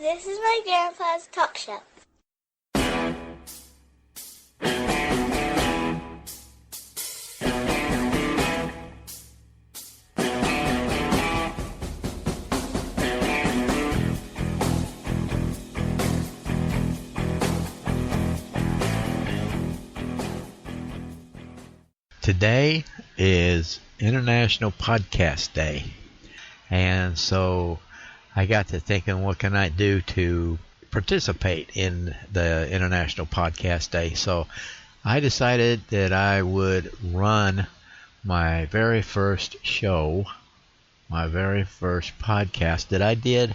This is my grandpa's talk show. Today is International Podcast Day, and so I got to thinking, what can I do to participate in the International Podcast Day? So I decided that I would run my very first show, my very first podcast that I did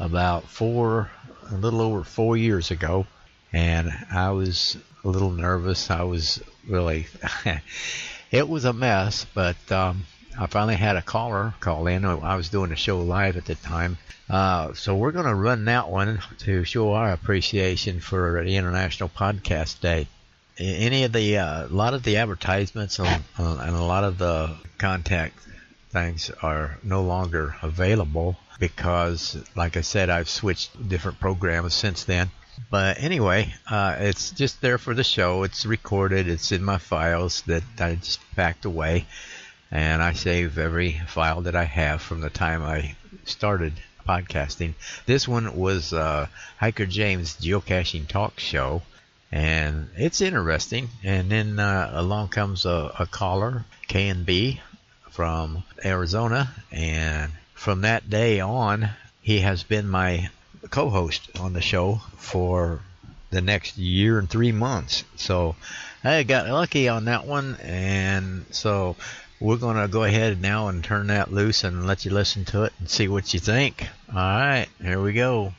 about a little over 4 years ago, and I was a little nervous. I was really, it was a mess, but I finally had a caller call in. I was doing the show live at the time. So we're going to run that one to show our appreciation for the International Podcast Day. A lot of the advertisements and a lot of the contact things are no longer available because, like I said, I've switched different programs since then. But anyway, it's just there for the show. It's recorded. It's in my files that I just packed away. And I save every file that I have from the time I started podcasting. This one was Hiker James' Geocaching Talk Show. And it's interesting. And then along comes a caller, K&B, from Arizona. And from that day on, he has been my co-host on the show for the next year and 3 months. So I got lucky on that one, and so we're going to go ahead now and turn that loose and let you listen to it and see what you think. All right, here we go.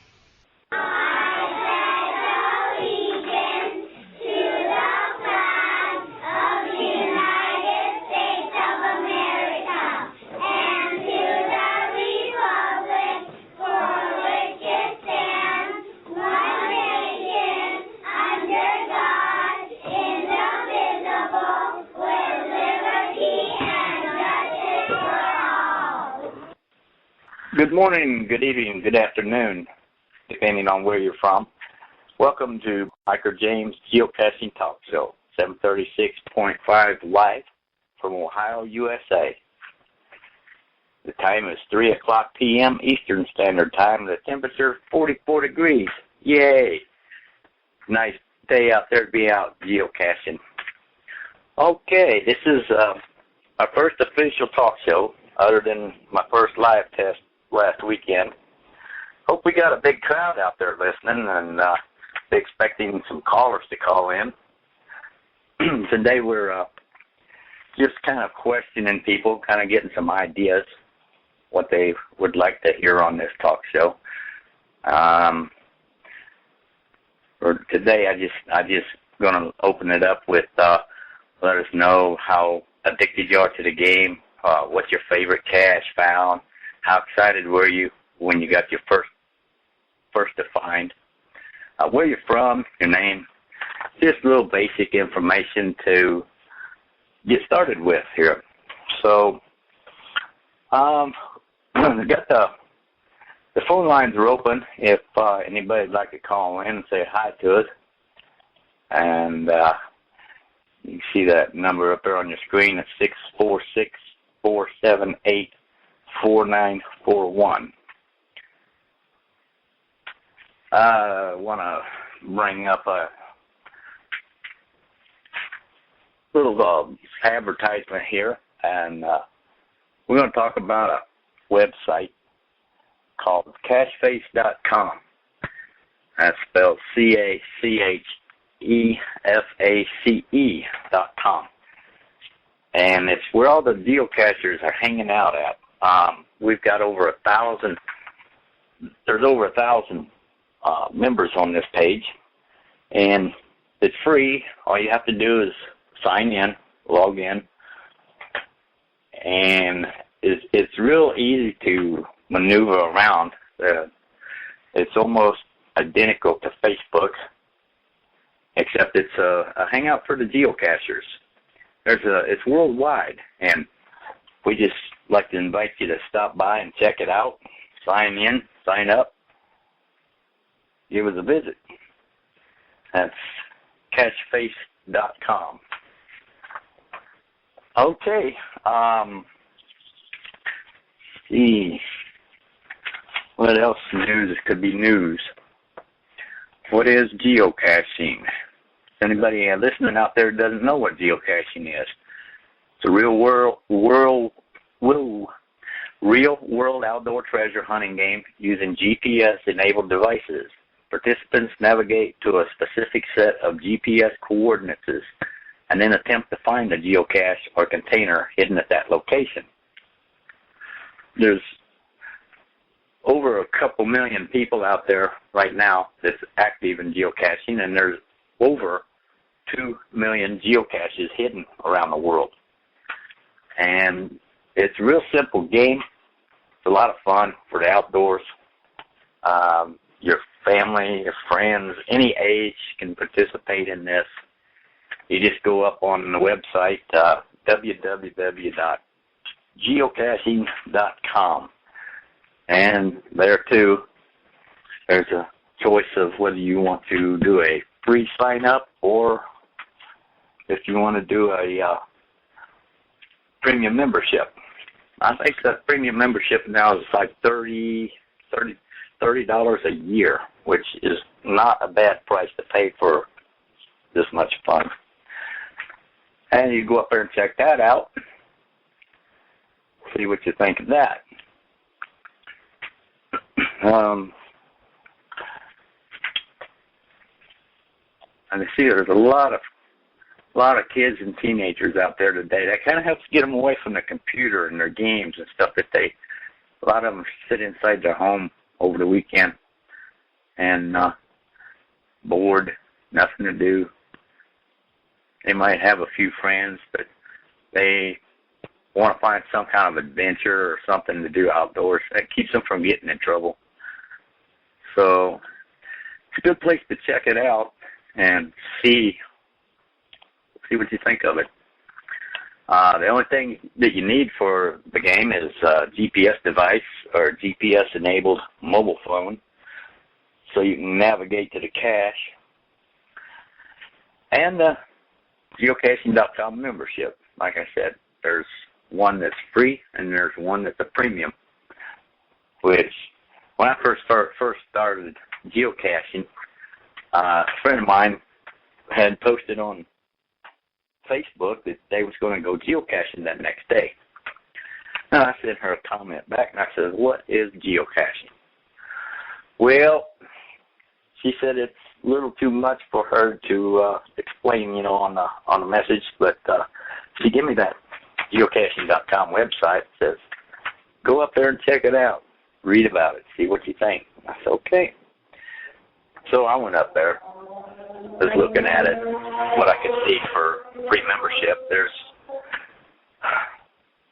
Good morning, good evening, good afternoon, depending on where you're from. Welcome to Hiker James' Geocaching Talk Show, 736.5 live from Ohio, USA. The time is 3 o'clock p.m. Eastern Standard Time. The temperature 44 degrees. Yay! Nice day out there to be out geocaching. Okay, this is our first official talk show other than my first live test last weekend. Hope we got a big crowd out there listening, and expecting some callers to call in. Today we're just kind of questioning people, kind of getting some ideas, what they would like to hear on this talk show. For today, I just going to open it up with let us know how addicted you are to the game, what's your favorite cache found, how excited were you when you got your first to find, where you're from, your name, just little basic information to get started with here. So, got the phone lines are open if anybody'd like to call in and say hi to us. And you can see that number up there on your screen. It's 646-478-4941. I want to bring up a little advertisement here, and we're going to talk about a website called cacheface.com. That's spelled CACHEFACE.com. And it's where all the geocachers are hanging out at. We've got over 1,000. There's over 1,000 members on this page, and it's free. All you have to do is sign in, log in, and it's real easy to maneuver around. It's almost identical to Facebook, except it's a hangout for the geocachers. It's worldwide, and we just like to invite you to stop by and check it out, sign in, sign up, give us a visit. That's catchface.com. Okay. See. What else news? It could be news. What is geocaching? Anybody listening out there doesn't know what geocaching is. It's a real world outdoor treasure hunting game using GPS-enabled devices. Participants navigate to a specific set of GPS coordinates and then attempt to find a geocache or container hidden at that location. There's over a couple million people out there right now that's active in geocaching, and there's over 2 million geocaches hidden around the world. And it's a real simple game. It's a lot of fun for the outdoors. Your family, your friends, any age can participate in this. You just go up on the website, www.geocaching.com. And there, too, there's a choice of whether you want to do a free sign-up or if you want to do a premium membership. I think the premium membership now is like $30 a year, which is not a bad price to pay for this much fun. And you go up there and check that out, see what you think of that. And I see there's a lot of kids and teenagers out there today. That kind of helps get them away from the computer and their games and stuff that a lot of them sit inside their home over the weekend and bored, nothing to do. They might have a few friends, but they want to find some kind of adventure or something to do outdoors. That keeps them from getting in trouble. So it's a good place to check it out and see what you think of it. The only thing that you need for the game is a GPS device or GPS-enabled mobile phone so you can navigate to the cache. And the geocaching.com membership. Like I said, there's one that's free and there's one that's a premium, which when I first started geocaching, a friend of mine had posted on Facebook that they was going to go geocaching that next day. And I sent her a comment back, and I said, "What is geocaching?" Well, she said it's a little too much for her to explain, on the message, but she gave me that geocaching.com website. It says, go up there and check it out. Read about it. See what you think. I said, okay. So I went up there, was looking at it, what I could see for free membership. There's,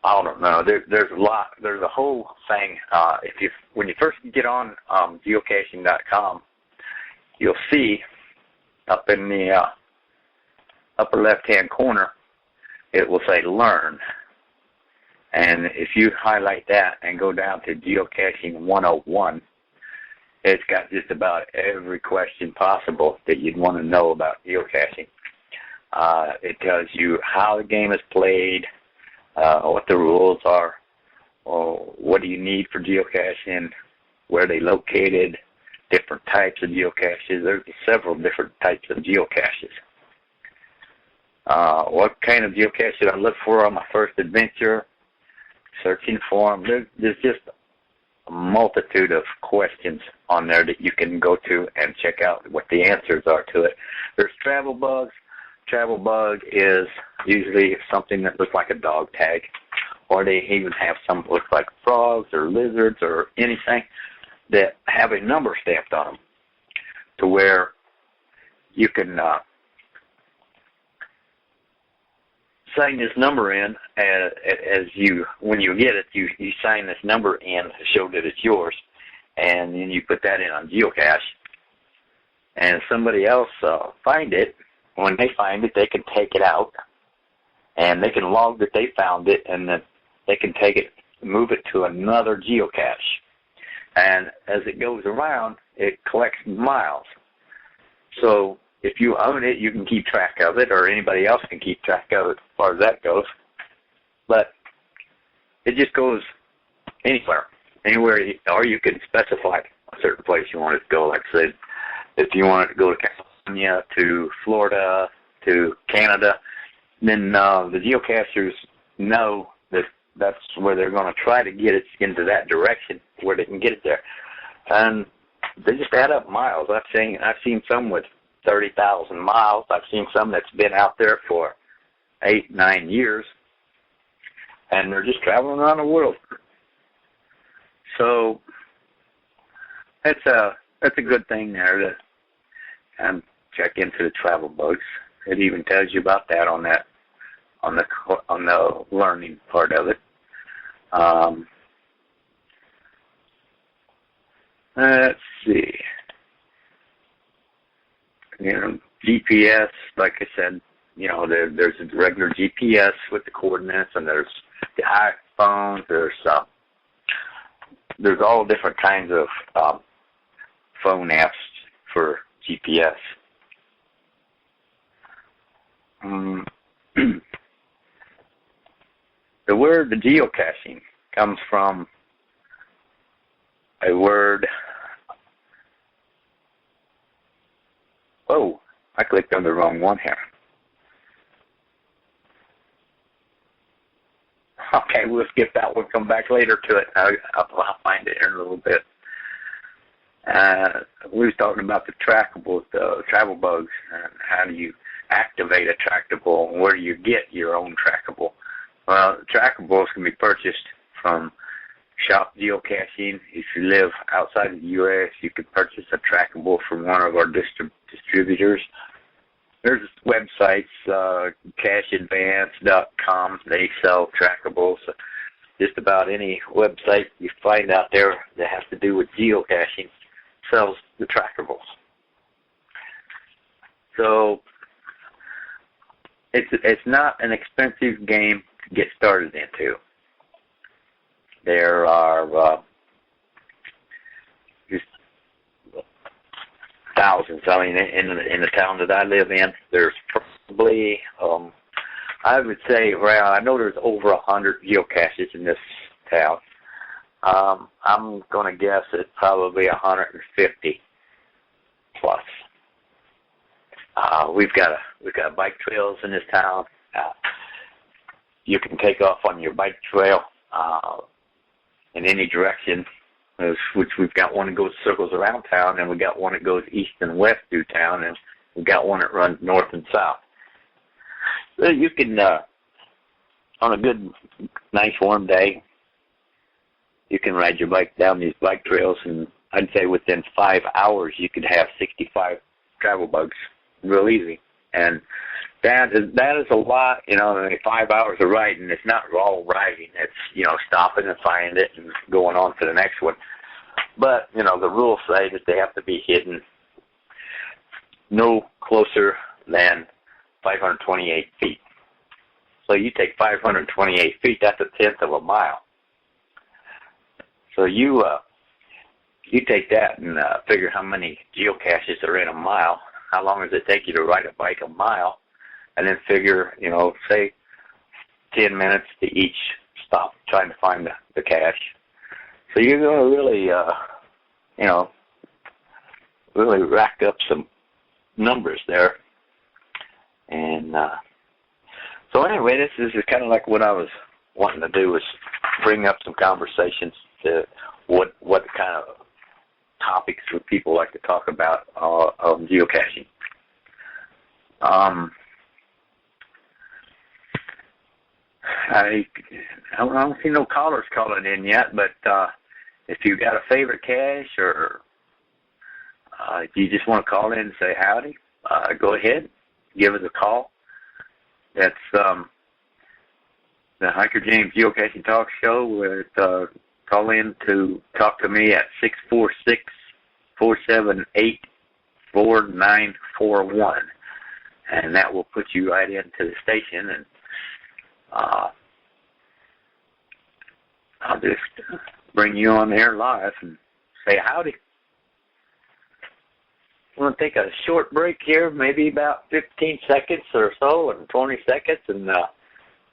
I don't know, there's a lot, there's a whole thing. When you first get on geocaching.com, you'll see up in the upper left-hand corner, it will say Learn. And if you highlight that and go down to Geocaching 101, it's got just about every question possible that you'd want to know about geocaching. It tells you how the game is played, what the rules are, what do you need for geocaching, where they located, different types of geocaches. There's several different types of geocaches. What kind of geocache should I look for on my first adventure? Searching for them. There's just a multitude of questions on there that you can go to and check out what the answers are to it. There's travel bugs. Travel bug is usually something that looks like a dog tag, or they even have some that look like frogs or lizards or anything that have a number stamped on them, to where you can sign this number in when you get it, you sign this number in to show that it's yours, and then you put that in on geocache, and somebody else find it. When they find it, they can take it out, and they can log that they found it, and then they can take it, move it to another geocache. And as it goes around, it collects miles. So if you own it, you can keep track of it, or anybody else can keep track of it as far as that goes. But it just goes anywhere, or you can specify a certain place you want it to go. Like I said, if you want it to go to California, to Florida, to Canada, then the geocachers know that that's where they're going to try to get it into that direction where they can get it there. And they just add up miles. I've seen some with 30,000 miles. I've seen some that's been out there for 8-9 years, and they're just traveling around the world. So that's a good thing there to check into the travel bugs. It even tells you about that on the learning part of it. Let's see. GPS, like I said, there's a regular GPS with the coordinates, and there's the iPhones. There's all different kinds of phone apps for GPS. The word geocaching comes from a word. Oh, I clicked on the wrong one here. Okay, we'll skip that one. Come back later to it. I'll find it in a little bit. We was talking about the trackables, the travel bugs, and how do you activate a trackable, and where do you get your own trackable? Well, trackables can be purchased from Shop Geocaching. If you live outside of the U.S., you can purchase a trackable from one of our distributors. There's websites, CacheAdvance.com. They sell trackables. Just about any website you find out there that has to do with geocaching sells the trackables. So it's not an expensive game to get started into. There are just thousands. I mean, in the town that I live in, there's probably, I would say, I know there's over 100 geocaches in this town. I'm going to guess it's probably 150 plus. We've got bike trails in this town. You can take off on your bike trail in any direction, which we've got one that goes circles around town, and we got one that goes east and west through town, and we've got one that runs north and south. So you can, on a good, nice warm day, you can ride your bike down these bike trails, and I'd say within 5 hours you could have 65 travel bugs real easy. And that is a lot, 5 hours of riding. It's not all riding. It's, stopping and finding it and going on to the next one. But, the rules say that they have to be hidden no closer than 528 feet. So you take 528 feet, that's a tenth of a mile. So you take that and figure how many geocaches are in a mile. How long does it take you to ride a bike a mile? And then figure, say 10 minutes to each stop trying to find the cache. So you're going to really, really rack up some numbers there. And so anyway, this is kind of like what I was wanting to do, was bring up some conversations to what kind of topics would people like to talk about of geocaching. I don't see no callers calling in yet, but if you got a favorite cache, or if you just want to call in and say howdy, go ahead, give us a call. That's the Hiker James Geocaching Talk Show. With call in to talk to me at 646-478-4941, and that will put you right into the station, and I'll just bring you on there live and say howdy. going to take a short break here, maybe about 15 seconds or so, and 20 seconds, and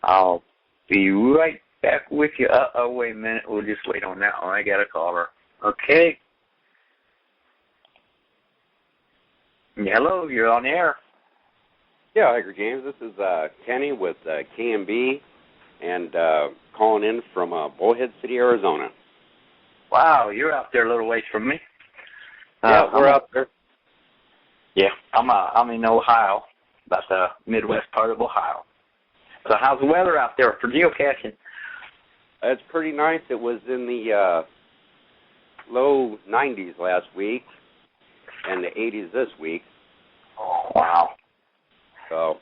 I'll be right back with you. Oh, wait a minute. We'll just wait on that one. I got a caller. Okay. Hello, you're on the air. Yeah, Hiker James. This is Kenny with KMB, and calling in from Bullhead City, Arizona. Wow, you're out there a little ways from me. Yeah, we're out there. Yeah, I'm in Ohio, about the Midwest part of Ohio. So how's the weather out there for geocaching? It's pretty nice. It was in the low 90s last week and the 80s this week. Oh, wow. So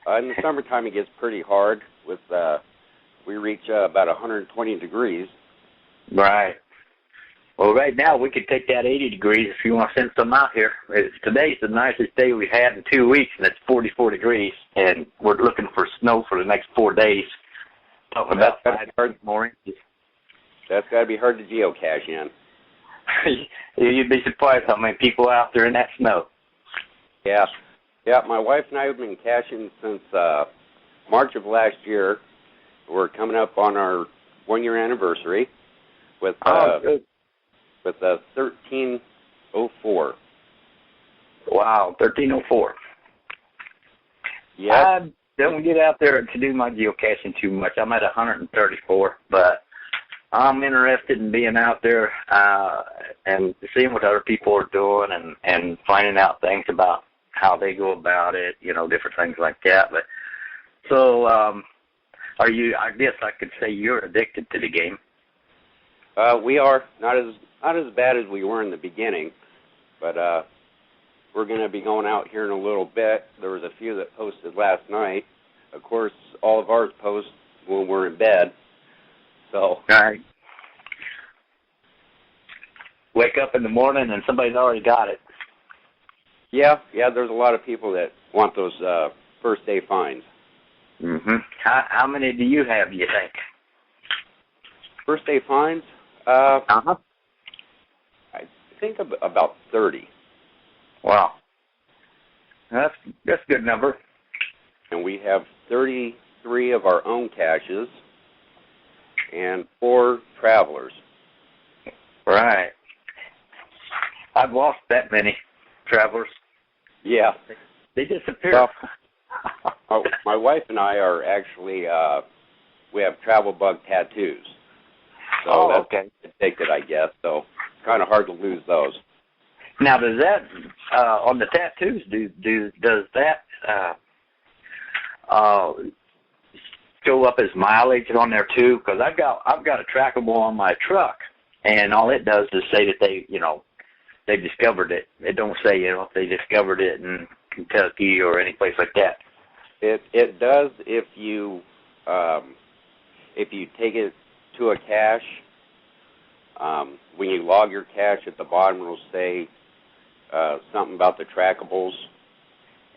in the summertime it gets pretty hard. With we reach about 120 degrees. Right. Well, right now we could take that 80 degrees if you want to send some out here. Today's the nicest day we've had in 2 weeks, and it's 44 degrees, and we're looking for snow for the next 4 days. Talking about 5 more inches. That's got to be hard to geocache in. You'd be surprised how many people are out there in that snow. Yeah. Yeah, my wife and I have been caching since March of last year. We're coming up on our 1-year anniversary with with 1304. Wow, 1304. Yeah. I don't get out there to do my geocaching too much. I'm at 134, but I'm interested in being out there and seeing what other people are doing and finding out things about how they go about it, different things like that. But so, are you? I guess I could say you're addicted to the game. We are not as bad as we were in the beginning, but we're going to be going out here in a little bit. There was a few that posted last night. Of course, all of ours post when we're in bed. So. All right. Wake up in the morning and somebody's already got it. Yeah. There's a lot of people that want those first day finds. Mm-hmm. How many do you have? You think? First day finds? Uh-huh. I think about 30. Wow. That's a good number. And we have 33 of our own caches and 4 travelers. Right. I've lost that many travelers. Yeah. They disappear. Well, my wife and I are actually, we have travel bug tattoos. So that's okay. addicted, I guess. So it's kind of hard to lose those. Now, does that on the tattoos? Does that show up as mileage on there too? Because I've got a trackable on my truck, and all it does is say that they discovered it. It don't say if they discovered it in Kentucky or any place like that. It does if you take it to a cache. When you log your cache at the bottom, it'll say something about the trackables,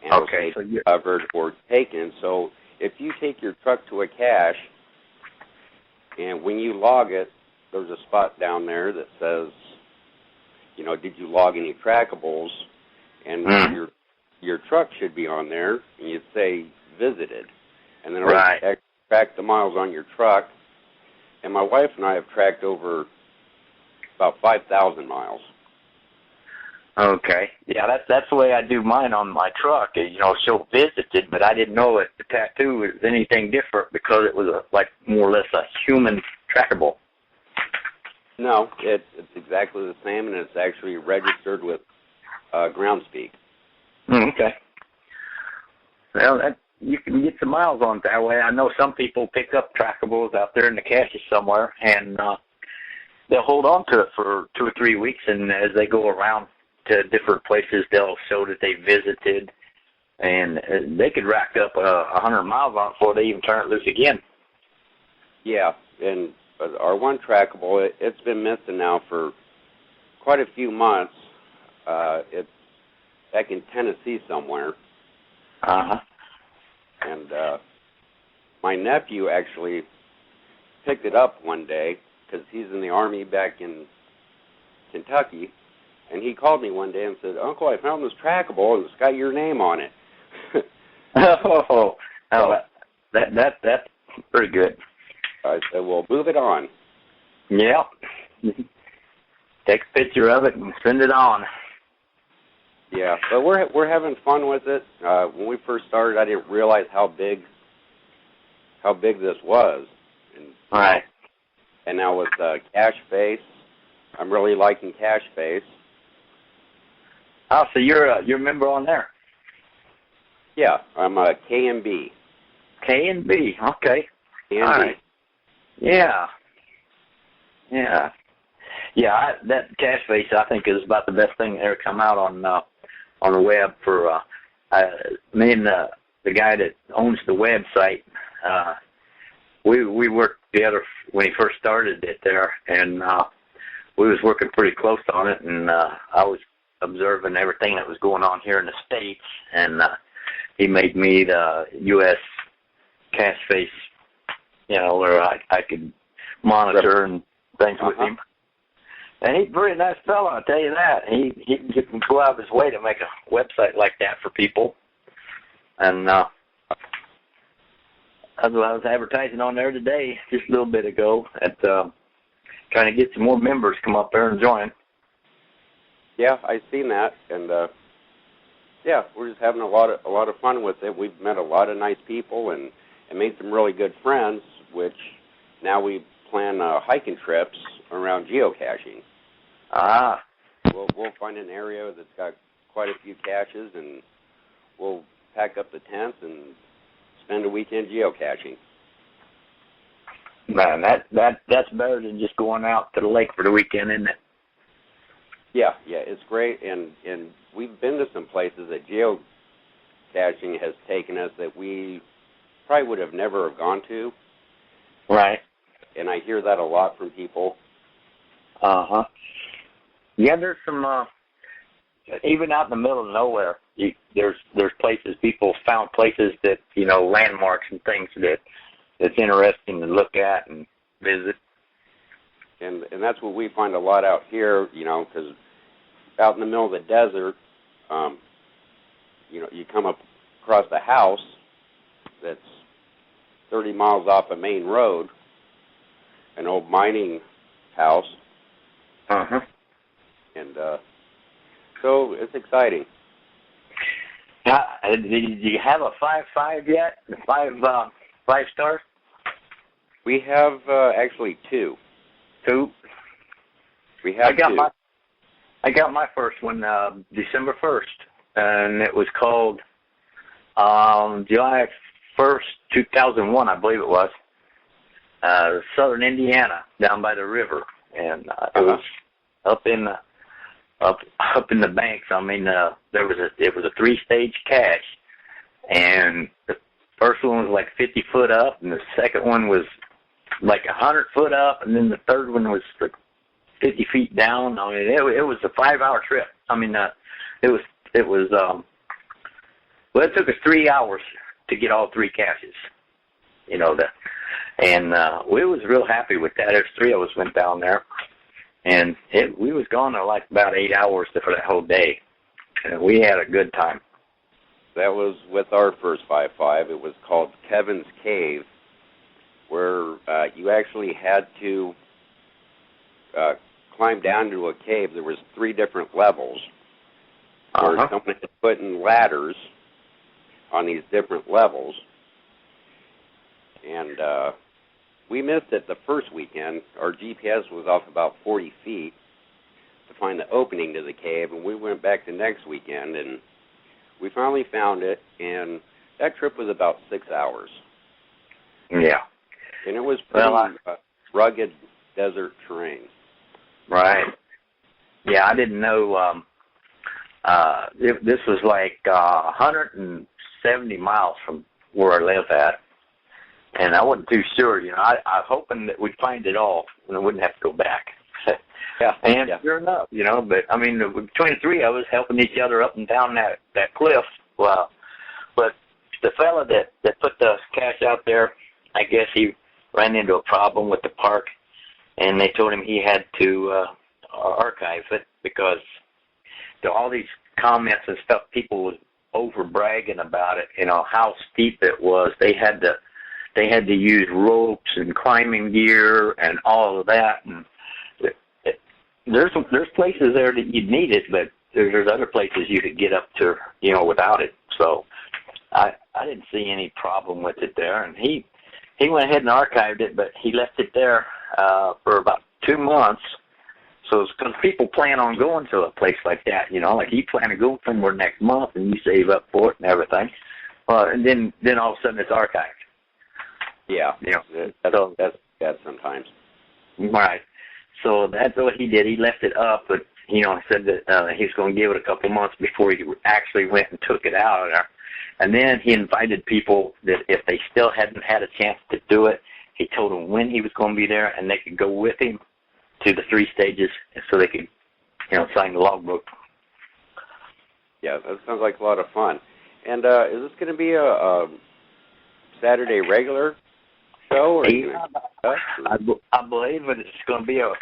and okay, it'll say discovered or taken. So if you take your truck to a cache, and when you log it, there's a spot down there that says, did you log any trackables? And your truck should be on there, and you'd say visited, and then it'll track the miles on your truck. And my wife and I have tracked over about 5,000 miles. Okay. Yeah, that's the way I do mine on my truck. Show visited, but I didn't know if the tattoo was anything different because it was more or less a human trackable. No, it's exactly the same, and it's actually registered with Groundspeak. Okay. Well, you can get some miles on it that way. I know some people pick up trackables out there in the caches somewhere, and they'll hold on to it for 2 or 3 weeks, and as they go around to different places, they'll show that they visited, and they could rack up 100 miles on it before they even turn it loose again. Yeah, and our one trackable, it's been missing now for quite a few months. It's back in Tennessee somewhere. Uh-huh. And my nephew actually picked it up one day because he's in the Army back in Kentucky, And he called me one day and said, "Uncle, I found this trackable, and it's got your name on it." Oh, that's pretty good. I said, "Well, move it on." Yeah. Take a picture of it and send it on. Yeah, but we're having fun with it. When we first started, I didn't realize how big this was. And, All right. And now with Cache Face, I'm really liking Cache Face. Oh, so you're a member on there? Yeah, I'm a KMB. KMB, okay. KMB. All right. Yeah. Yeah. Yeah, that Cache Face, I think, is about the best thing that ever come out on the web for me and the guy that owns the website. We worked together when he first started it there, and we was working pretty close on it, and I was observing everything that was going on here in the States, and he made me the U.S. Cache Face, where I could monitor and things with him. And he's a very nice fellow, I'll tell you that. He can go out of his way to make a website like that for people. And I was advertising on there today, just a little bit ago, at trying to get some more members come up there and join. Yeah, I've seen that, and yeah, we're just having a lot of fun with it. We've met a lot of nice people and made some really good friends, which now we plan hiking trips around geocaching. Ah. We'll find an area that's got quite a few caches, and we'll pack up the tents and spend a weekend geocaching. Man, that's better than just going out to the lake for the weekend, isn't it? Yeah, it's great, and we've been to some places that geocaching has taken us that we probably would have never have gone to. Right. And I hear that a lot from people. Uh-huh. Yeah, there's some, even out in the middle of nowhere, there's places, people found places that, landmarks and things that's interesting to look at and visit. And that's what we find a lot out here, because out in the middle of the desert, you come up across a house that's 30 miles off a main road, an old mining house. Uh-huh. And so it's exciting. Do you have a 5.5 yet? 5 stars? We have actually 2. 2? We have I got my first one December 1st, and it was called July 1st, 2001, I believe it was. Southern Indiana, down by the river, and it was up in the banks. I mean, it was a 3-stage cache, and the first one was like 50 foot up, and the second one was like 100 foot up, and then the third one was like 50 feet down. I mean, it was a 5-hour trip. I mean, it took us 3 hours to get all 3 caches. And we was real happy with that. There's 3 of us went down there, and we was gone like about 8 hours for that whole day, and we had a good time. That was with our first 5.5. It was called Kevin's Cave, where you actually had to climb down to a cave. There was 3 different levels. Where someone had put in ladders on these different levels. And we missed it the first weekend. Our GPS was off about 40 feet to find the opening to the cave, and we went back the next weekend, and we finally found it, and that trip was about 6 hours. Yeah. And it was pretty rugged desert terrain. Right. Yeah, I didn't know. This was like 170 miles from where I live at. And I wasn't too sure, I was hoping that we'd find it all and I wouldn't have to go back. And sure enough, but I mean, between the 3 of us helping each other up and down that cliff. Well, but the fella that put the cache out there, I guess he ran into a problem with the park, and they told him he had to archive it because all these comments and stuff, people was over bragging about it, how steep it was. They had to use ropes and climbing gear and all of that, and there's places there that you'd need it, but there's other places you could get up to, without it. So I didn't see any problem with it there, and he went ahead and archived it, but he left it there for about 2 months. So it's because people plan on going to a place like that, like you plan to go somewhere next month and you save up for it and everything, and then all of a sudden it's archived. Yeah, that's bad sometimes. Right. So that's what he did. He left it up, but said that he was going to give it a couple months before he actually went and took it out of there. And then he invited people that if they still hadn't had a chance to do it, he told them when he was going to be there, and they could go with him to the 3 stages, so they could, sign the logbook. Yeah, that sounds like a lot of fun. And is this going to be a Saturday regular show? Or I believe it's going to be a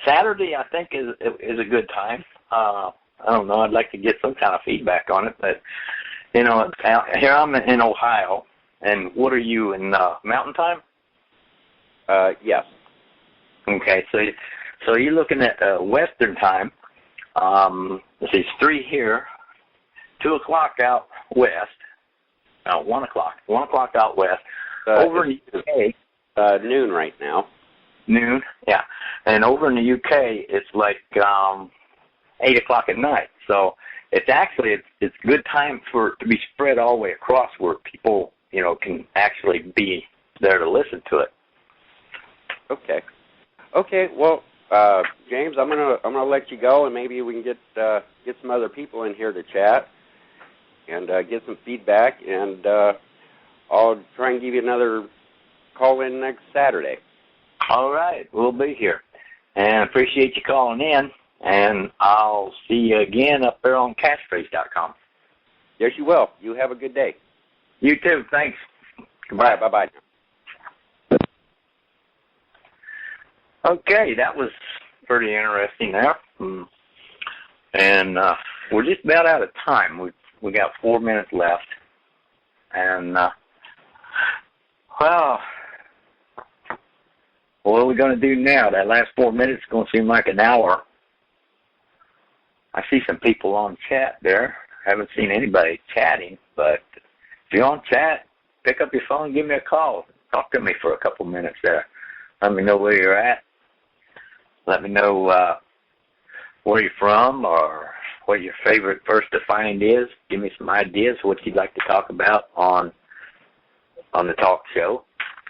Saturday. I think is a good time. I don't know. I'd like to get some kind of feedback on it, but here I'm in Ohio, and what are you in Mountain Time? Yes. Okay, so you're looking at Western Time. Let's see, it's 3 here, 2 o'clock out west. 1 o'clock. 1 o'clock out west. Over in the UK, noon right now. Noon, yeah. And over in the UK, it's like 8 o'clock at night. So it's actually it's good time to be spread all the way across where people can actually be there to listen to it. Okay. Well, James, I'm gonna let you go, and maybe we can get some other people in here to chat and get some feedback, and I'll try and give you another call in next Saturday. All right, we'll be here, and appreciate you calling in, and I'll see you again up there on catchphrase.com. Yes, you will. You have a good day. You too. Thanks. Goodbye. Bye-bye. Okay, that was pretty interesting there. And we're just about out of time. We got 4 minutes left. And, what are we going to do now? That last 4 minutes is going to seem like an hour. I see some people on chat there. Haven't seen anybody chatting, but if you're on chat, pick up your phone, give me a call. Talk to me for a couple minutes there. Let me know where you're at. Let me know where you're from or what your favorite First to Find is. Give me some ideas what you'd like to talk about on the talk show,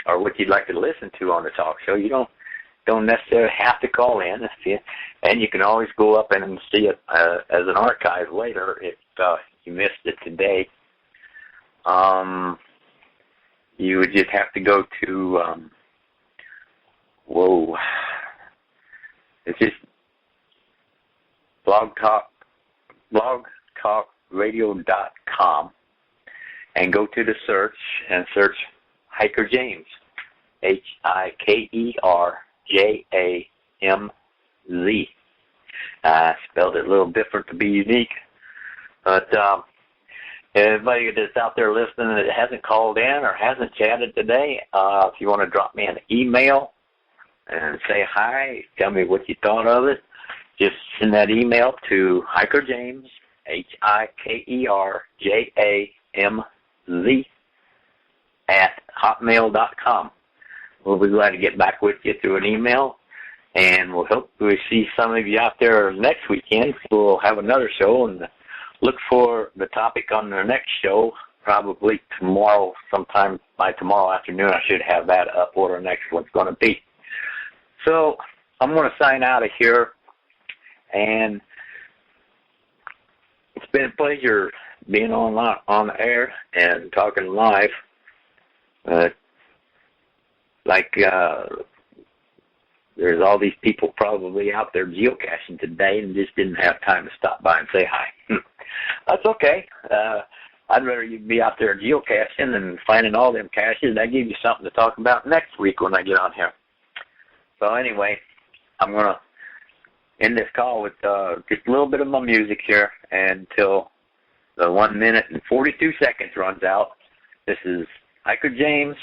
or what you'd like to listen to on the talk show. You don't necessarily have to call in, and you can always go up and see it as an archive later if you missed it today. You would just have to go to it's just blogtalkradio.com, and go to the search and search Hiker James, HIKERJAMZ. I spelled it a little different to be unique, but everybody that's out there listening that hasn't called in or hasn't chatted today, if you want to drop me an email and say hi, tell me what you thought of it, just send that email to Hiker James, HIKERJAMZ @hotmail.com. We'll be glad to get back with you through an email, and we'll hope we see some of you out there next weekend. We'll have another show, and look for the topic on the next show, probably tomorrow, sometime by tomorrow afternoon. I should have that up, what our next one's going to be. So I'm going to sign out of here, and it's been a pleasure being on the air and talking live. There's all these people probably out there geocaching today and just didn't have time to stop by and say hi. That's okay. I'd rather you be out there geocaching and finding all them caches. That gives you something to talk about next week when I get on here. So anyway, I'm going to end this call with just a little bit of my music here until the 1 minute and 42 seconds runs out. This is Hiker James,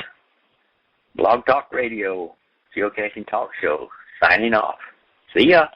Blog Talk Radio, Geocaching Talk Show, signing off. See ya.